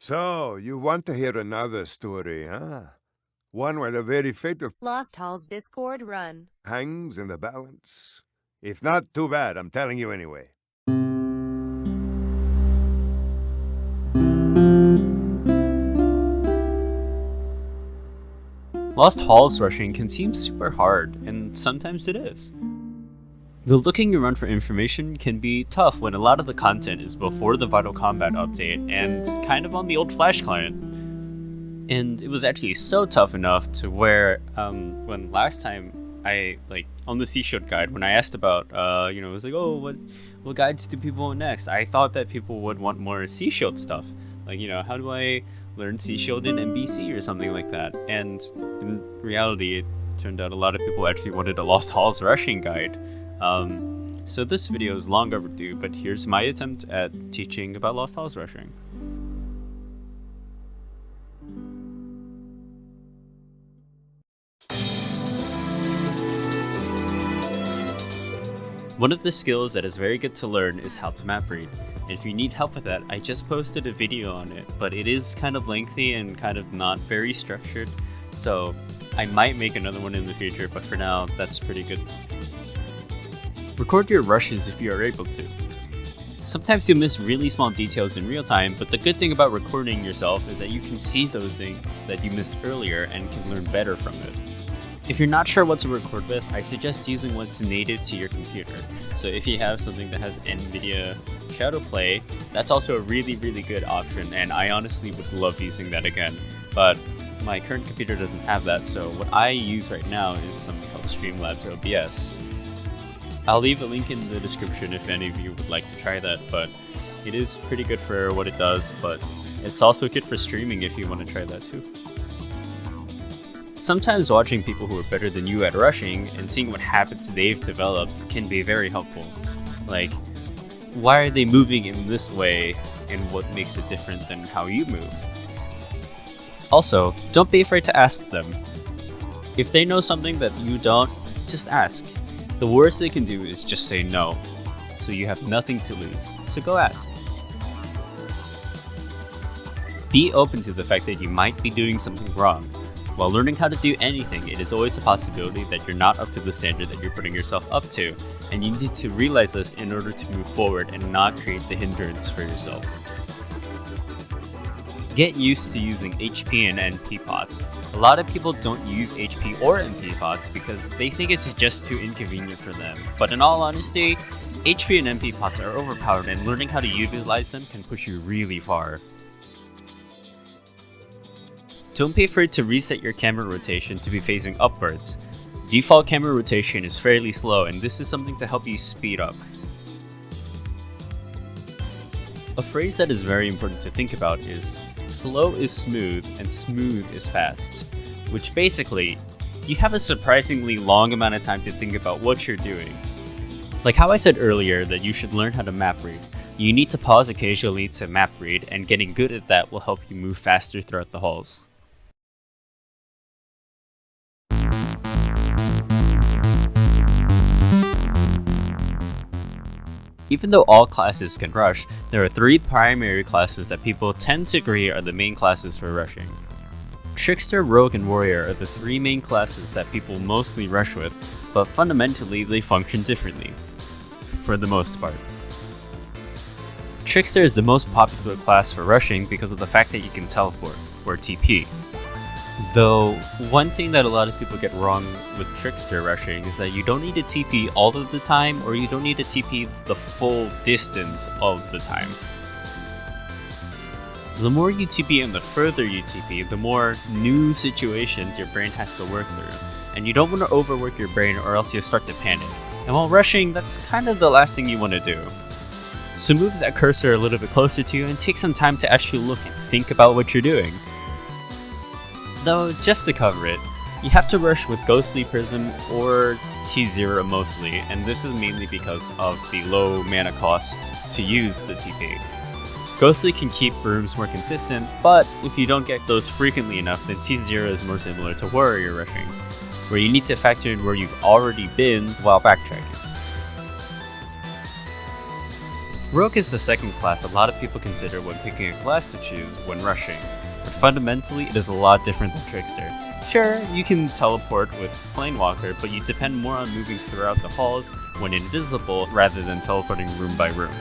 So, you want to hear another story, huh? One where the very fate of Lost Halls Discord run hangs in the balance? If not, too bad, I'm telling you anyway. Lost Halls rushing can seem super hard, and sometimes it is. The looking around for information can be tough when a lot of the content is before the Vital Combat update and kind of on the old Flash client. And it was actually so tough enough to where, when last time I, on the Sea Shield guide, when I asked about, it was like, oh, what guides do people want next? I thought that people would want more Sea Shield stuff. How do I learn Sea Shield in MBC or something like that? And in reality, it turned out a lot of people actually wanted a Lost Halls rushing guide. So this video is long overdue, but here's my attempt at teaching about Lost Halls rushing. One of the skills that is very good to learn is how to map read. And if you need help with that, I just posted a video on it, but it is kind of lengthy and kind of not very structured, so I might make another one in the future, but for now, that's pretty good. Record your rushes if you are able to. Sometimes you'll miss really small details in real time, but the good thing about recording yourself is that you can see those things that you missed earlier and can learn better from it. If you're not sure what to record with, I suggest using what's native to your computer. So if you have something that has NVIDIA Shadowplay, that's also a really good option, and I honestly would love using that again. But my current computer doesn't have that, so what I use right now is something called Streamlabs OBS. I'll leave a link in the description if any of you would like to try that, but it is pretty good for what it does, but it's also good for streaming if you want to try that too. Sometimes watching people who are better than you at rushing and seeing what habits they've developed can be very helpful. Like, why are they moving in this way and what makes it different than how you move? Also, don't be afraid to ask them. If they know something that you don't, just ask. The worst they can do is just say no, so you have nothing to lose, so go ask. Be open to the fact that you might be doing something wrong. While learning how to do anything, it is always a possibility that you're not up to the standard that you're putting yourself up to, and you need to realize this in order to move forward and not create the hindrance for yourself. Get used to using HP and NP pots. A lot of people don't use HP or NP pots because they think it's just too inconvenient for them, but in all honesty, HP and NP pots are overpowered and learning how to utilize them can push you really far. Don't be afraid to reset your camera rotation to be facing upwards. Default camera rotation is fairly slow, and this is something to help you speed up. A phrase that is very important to think about is, slow is smooth and smooth is fast, which basically, you have a surprisingly long amount of time to think about what you're doing. Like how I said earlier that you should learn how to map read, you need to pause occasionally to map read, and getting good at that will help you move faster throughout the halls. Even though all classes can rush, there are 3 primary classes that people tend to agree are the main classes for rushing. Trickster, Rogue, and Warrior are the 3 main classes that people mostly rush with, but fundamentally they function differently, for the most part. Trickster is the most popular class for rushing because of the fact that you can teleport, or TP. Though, one thing that a lot of people get wrong with Trickster rushing is that you don't need to TP all of the time, or you don't need to TP the full distance of the time. The more you TP and the further you TP, the more new situations your brain has to work through, and you don't want to overwork your brain or else you'll start to panic. And while rushing, that's kind of the last thing you want to do. So move that cursor a little bit closer to you and take some time to actually look and think about what you're doing. Though, just to cover it, you have to rush with Ghostly Prism or T0 mostly, and this is mainly because of the low mana cost to use the TP. Ghostly can keep rooms more consistent, but if you don't get those frequently enough, then T0 is more similar to Warrior rushing, where you need to factor in where you've already been while backtracking. Rogue is the second class a lot of people consider when picking a class to choose when rushing, but fundamentally it is a lot different than Trickster. Sure, you can teleport with Planewalker, but you depend more on moving throughout the halls when invisible rather than teleporting room by room.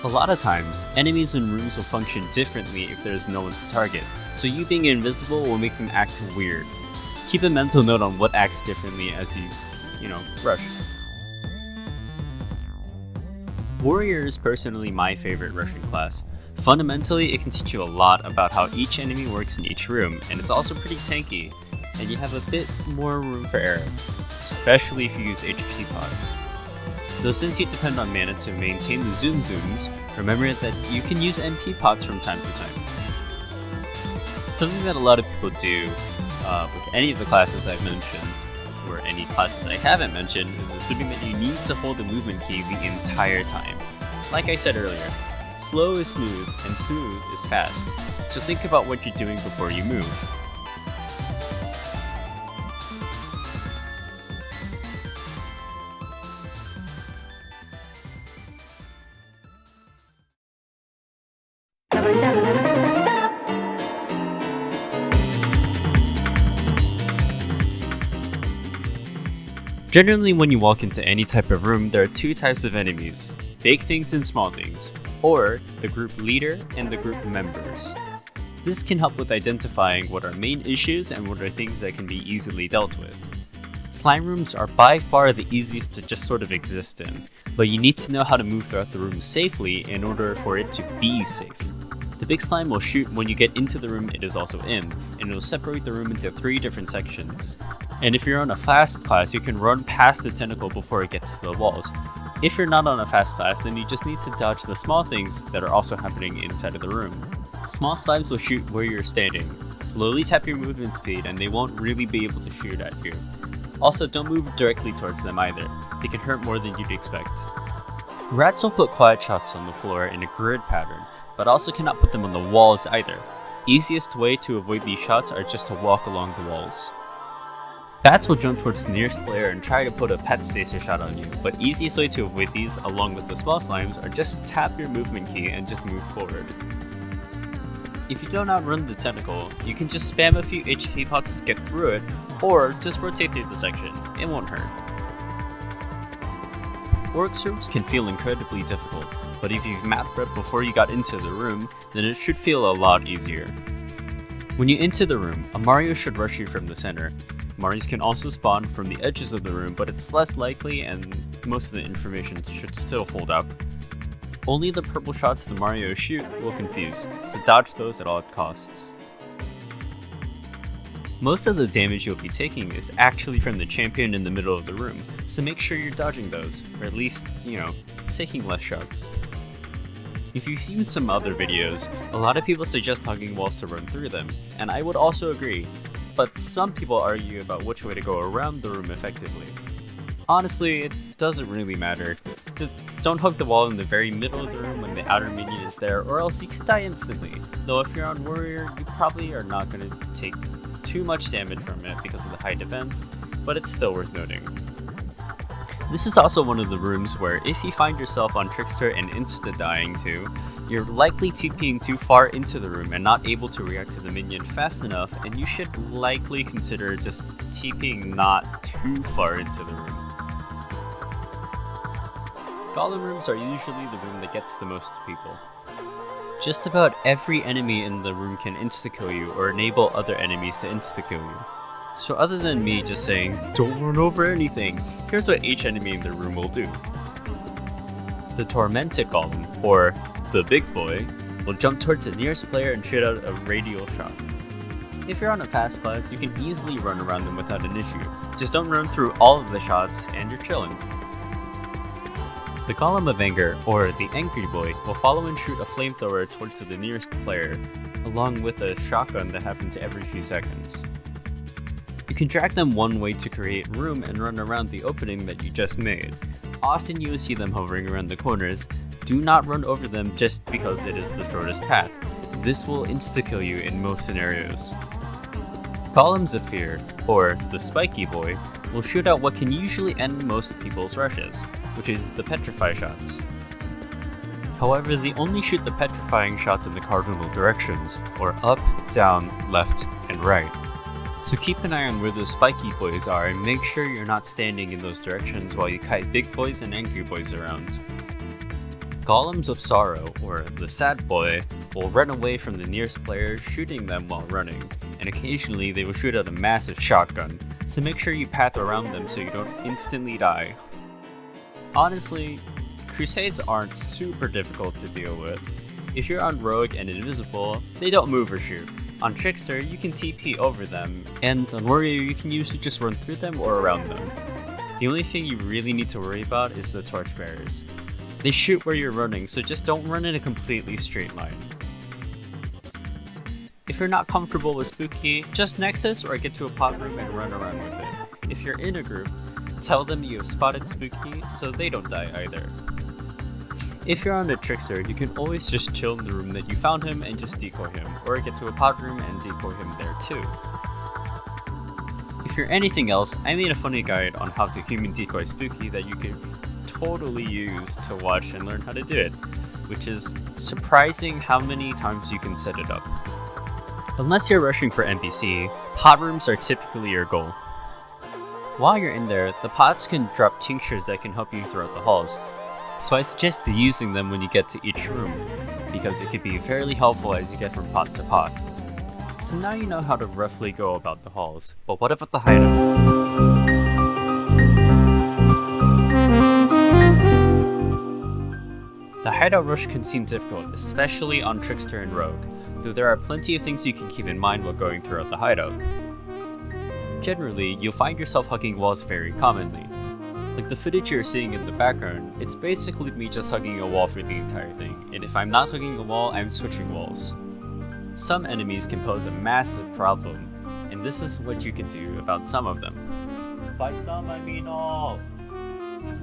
A lot of times, enemies in rooms will function differently if there is no one to target, so you being invisible will make them act weird. Keep a mental note on what acts differently as you rush. Warrior is personally my favorite rushing class. Fundamentally, it can teach you a lot about how each enemy works in each room, and it's also pretty tanky, and you have a bit more room for error, especially if you use HP pods. Though since you depend on mana to maintain the zooms, remember that you can use MP pods from time to time. Something that a lot of people do with any of the classes I've mentioned, or any classes I haven't mentioned, is assuming that you need to hold the movement key the entire time. Like I said earlier, slow is smooth and smooth is fast, so think about what you're doing before you move. Generally, when you walk into any type of room, there are two types of enemies, big things and small things, or the group leader and the group members. This can help with identifying what are main issues and what are things that can be easily dealt with. Slime rooms are by far the easiest to just sort of exist in, but you need to know how to move throughout the room safely in order for it to be safe. The big slime will shoot when you get into the room it is also in, and it will separate the room into 3 different sections. And if you're on a fast class, you can run past the tentacle before it gets to the walls. If you're not on a fast class, then you just need to dodge the small things that are also happening inside of the room. Small slimes will shoot where you're standing. Slowly tap your movement speed and they won't really be able to shoot at you. Also, don't move directly towards them either. They can hurt more than you'd expect. Rats will put quiet shots on the floor in a grid pattern, but also cannot put them on the walls either. Easiest way to avoid these shots are just to walk along the walls. Bats will jump towards the nearest player and try to put a pet stasis shot on you, but easiest way to avoid these, along with the small slimes, are just to tap your movement key and just move forward. If you don't outrun the tentacle, you can just spam a few HP pots to get through it, or just rotate through the section, it won't hurt. Orcs rooms can feel incredibly difficult, but if you've map prepped before you got into the room, then it should feel a lot easier. When you enter the room, a Mario should rush you from the center. Marios can also spawn from the edges of the room, but it's less likely and most of the information should still hold up. Only the purple shots the Mario shoot will confuse, so dodge those at all costs. Most of the damage you'll be taking is actually from the champion in the middle of the room, so make sure you're dodging those, or at least, taking less shots. If you've seen some other videos, a lot of people suggest hugging walls to run through them, and I would also agree, but some people argue about which way to go around the room effectively. Honestly, it doesn't really matter. Just don't hug the wall in the very middle of the room when the outer minion is there, or else you could die instantly. Though if you're on Warrior, you probably are not going to take too much damage from it because of the high defense, but it's still worth noting. This is also one of the rooms where if you find yourself on Trickster and insta-dying too, you're likely TPing too far into the room and not able to react to the minion fast enough, and you should likely consider just TPing not too far into the room. Golem rooms are usually the room that gets the most people. Just about every enemy in the room can insta-kill you or enable other enemies to insta-kill you. So other than me just saying, don't run over anything, here's what each enemy in the room will do. The Tormented Golem, or the Big Boy, will jump towards the nearest player and shoot out a radial shot. If you're on a fast class, you can easily run around them without an issue. Just don't run through all of the shots and you're chilling. The Golem of Anger, or the Angry Boy, will follow and shoot a flamethrower towards the nearest player, along with a shotgun that happens every few seconds. You can drag them one way to create room and run around the opening that you just made. Often you will see them hovering around the corners. Do not run over them just because it is the shortest path. This will insta-kill you in most scenarios. Golems of Fear, or the Spiky Boy, will shoot out what can usually end most people's rushes, which is the Petrify shots. However, they only shoot the petrifying shots in the cardinal directions, or up, down, left, and right. So keep an eye on where those spiky boys are and make sure you're not standing in those directions while you kite big boys and angry boys around. Golems of Sorrow, or the Sad Boy, will run away from the nearest player, shooting them while running, and occasionally they will shoot out a massive shotgun, so make sure you path around them so you don't instantly die. Honestly, Crusades aren't super difficult to deal with. If you're on Rogue and Invisible, they don't move or shoot. On Trickster, you can TP over them, and on Warrior, you can usually just run through them or around them. The only thing you really need to worry about is the Torchbearers. They shoot where you're running, so just don't run in a completely straight line. If you're not comfortable with Spooky, just Nexus or get to a pot room and run around with it. If you're in a group, tell them you have spotted Spooky so they don't die either. If you're on a Trickster, you can always just chill in the room that you found him and just decoy him, or get to a pod room and decoy him there too. If you're anything else, I made a funny guide on how to human decoy Spooky that you could totally use to watch and learn how to do it, which is surprising how many times you can set it up. Unless you're rushing for NPC, pod rooms are typically your goal. While you're in there, the pods can drop tinctures that can help you throughout the halls, so I suggest using them when you get to each room, because it can be fairly helpful as you get from pot to pot. So now you know how to roughly go about the halls, but what about the hideout? The hideout rush can seem difficult, especially on Trickster and Rogue, though there are plenty of things you can keep in mind while going throughout the hideout. Generally, you'll find yourself hugging walls very commonly. Like the footage you're seeing in the background, it's basically me just hugging a wall for the entire thing, and if I'm not hugging a wall, I'm switching walls. Some enemies can pose a massive problem, and this is what you can do about some of them. By some, I mean all!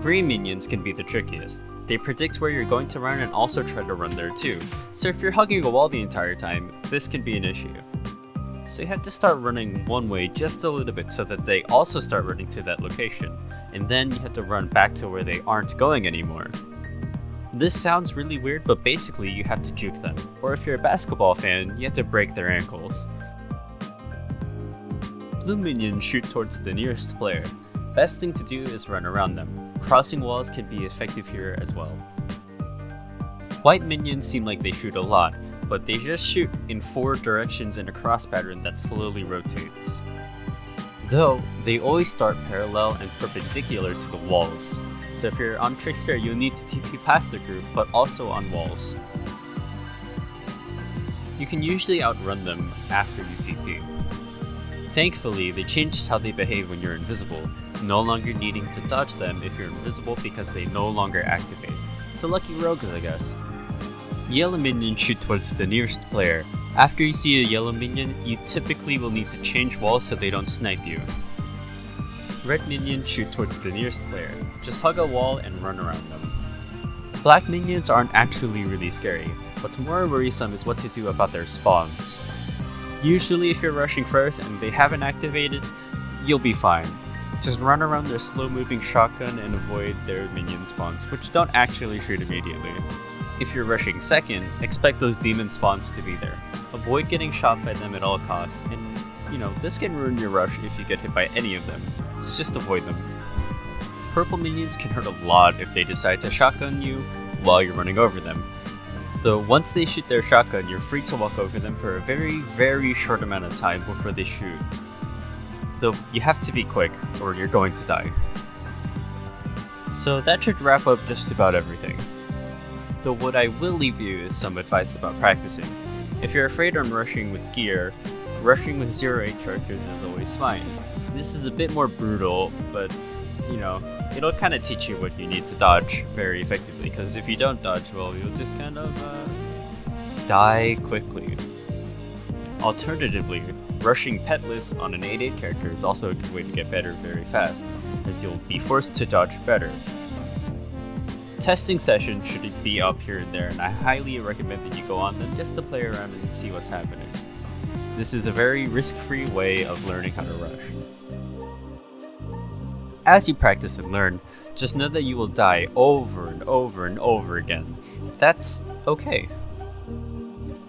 Green minions can be the trickiest. They predict where you're going to run and also try to run there too, so if you're hugging a wall the entire time, this can be an issue. So you have to start running one way just a little bit so that they also start running to that location, and then you have to run back to where they aren't going anymore. This sounds really weird, but basically you have to juke them, or if you're a basketball fan, you have to break their ankles. Blue minions shoot towards the nearest player. Best thing to do is run around them. Crossing walls can be effective here as well. White minions seem like they shoot a lot, but they just shoot in 4 directions in a cross pattern that slowly rotates. Though, they always start parallel and perpendicular to the walls, so if you're on Trickster you'll need to TP past the group, but also on walls. You can usually outrun them after you TP. Thankfully, they changed how they behave when you're invisible, no longer needing to dodge them if you're invisible because they no longer activate. So lucky rogues, I guess. Yellow minions shoot towards the nearest player. After you see a yellow minion, you typically will need to change walls so they don't snipe you. Red minions shoot towards the nearest player. Just hug a wall and run around them. Black minions aren't actually really scary. What's more worrisome is what to do about their spawns. Usually if you're rushing first and they haven't activated, you'll be fine. Just run around their slow moving shotgun and avoid their minion spawns, which don't actually shoot immediately. If you're rushing second, expect those demon spawns to be there. Avoid getting shot by them at all costs, and this can ruin your rush if you get hit by any of them, so just avoid them. Purple minions can hurt a lot if they decide to shotgun you while you're running over them. Though once they shoot their shotgun, you're free to walk over them for a very, very short amount of time before they shoot. Though you have to be quick, or you're going to die. So that should wrap up just about everything. Though what I will leave you is some advice about practicing. If you're afraid on rushing with gear, rushing with 0-8 characters is always fine. This is a bit more brutal, but it'll kind of teach you what you need to dodge very effectively, because if you don't dodge well, you'll just kind of die quickly. Alternatively, rushing petless on an 8-8 character is also a good way to get better very fast, as you'll be forced to dodge better. Testing sessions should be up here and there, and I highly recommend that you go on them just to play around and see what's happening. This is a very risk-free way of learning how to rush. As you practice and learn, just know that you will die over and over and over again. That's okay.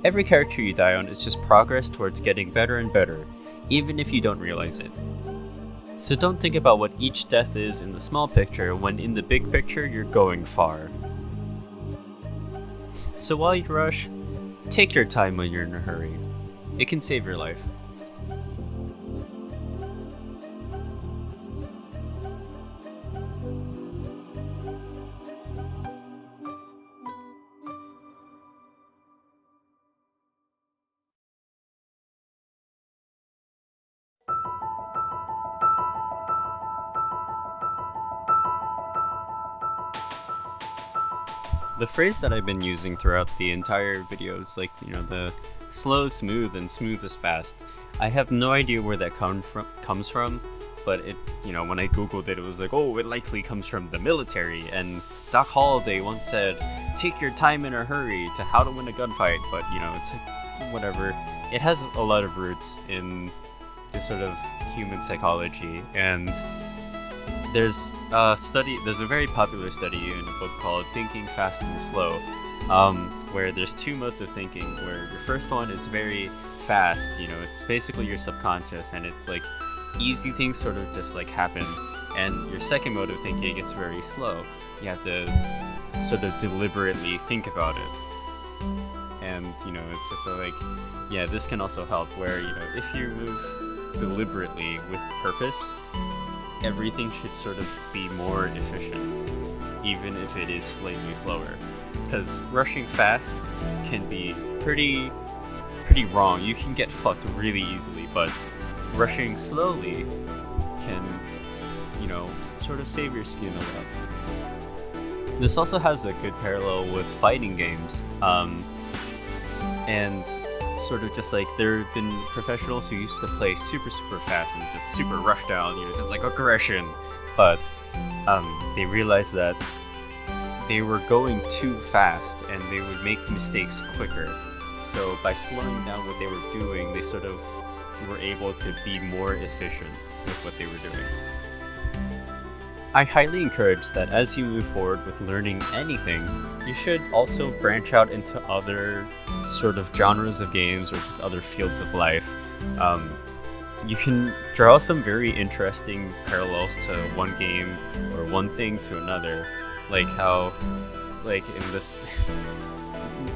Every character you die on is just progress towards getting better and better, even if you don't realize it. So don't think about what each death is in the small picture when in the big picture you're going far. So while you rush, take your time when you're in a hurry. It can save your life. The phrase that I've been using throughout the entire video is like, the slow is smooth and smooth is fast. I have no idea where that comes from, but it, when I googled it, it was like, oh, it likely comes from the military, and Doc Holliday once said, take your time in a hurry to how to win a gunfight, but it's like, whatever. It has a lot of roots in this sort of human psychology, and there's a very popular study in a book called Thinking Fast and Slow, where there's two modes of thinking, where your first one is very fast, it's basically your subconscious, and it's like easy things sort of just like happen, and your second mode of thinking, it's very slow. You have to sort of deliberately think about it, and it's just like, yeah, this can also help, where if you move deliberately with purpose, everything should sort of be more efficient, even if it is slightly slower. Because rushing fast can be pretty wrong. You can get fucked really easily, but rushing slowly can, sort of save your skin a lot. This also has a good parallel with fighting games, and sort of just like there have been professionals who used to play super fast and just super rush down, just like aggression, but they realized that they were going too fast and they would make mistakes quicker. So by slowing down what they were doing, they sort of were able to be more efficient with what they were doing. I highly encourage that as you move forward with learning anything, you should also branch out into other sort of genres of games or just other fields of life. You can draw some very interesting parallels to one game or one thing to another, like how, like in this,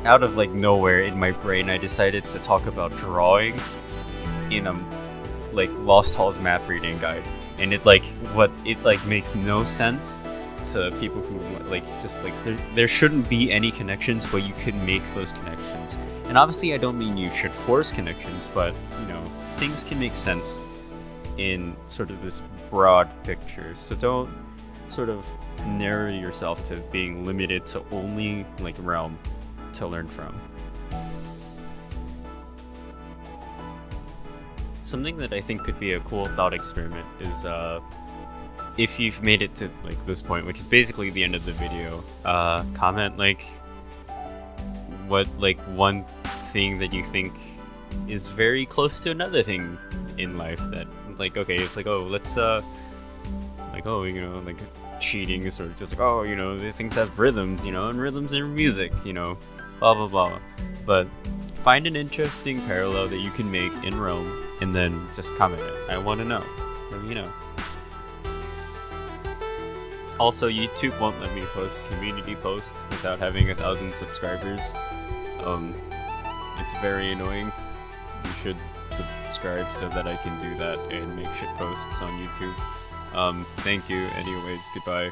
out of like nowhere in my brain, I decided to talk about drawing in a like Lost Halls map reading guide. And it makes no sense to people who there shouldn't be any connections, but you can make those connections. And obviously I don't mean you should force connections, but things can make sense in sort of this broad picture. So don't sort of narrow yourself to being limited to only like realm to learn from. Something that I think could be a cool thought experiment is if you've made it to like this point, which is basically the end of the video, comment like what like one thing that you think is very close to another thing in life that like, okay, it's like, oh, let's like, oh, like cheating is sort of just like, oh, the things have rhythms, and rhythms in music, blah blah blah. But find an interesting parallel that you can make in Rome and then just comment it. I want to know. Let me know. Also, YouTube won't let me post community posts without having 1,000 subscribers. It's very annoying. You should subscribe so that I can do that and make shit posts on YouTube. Thank you. Anyways, goodbye.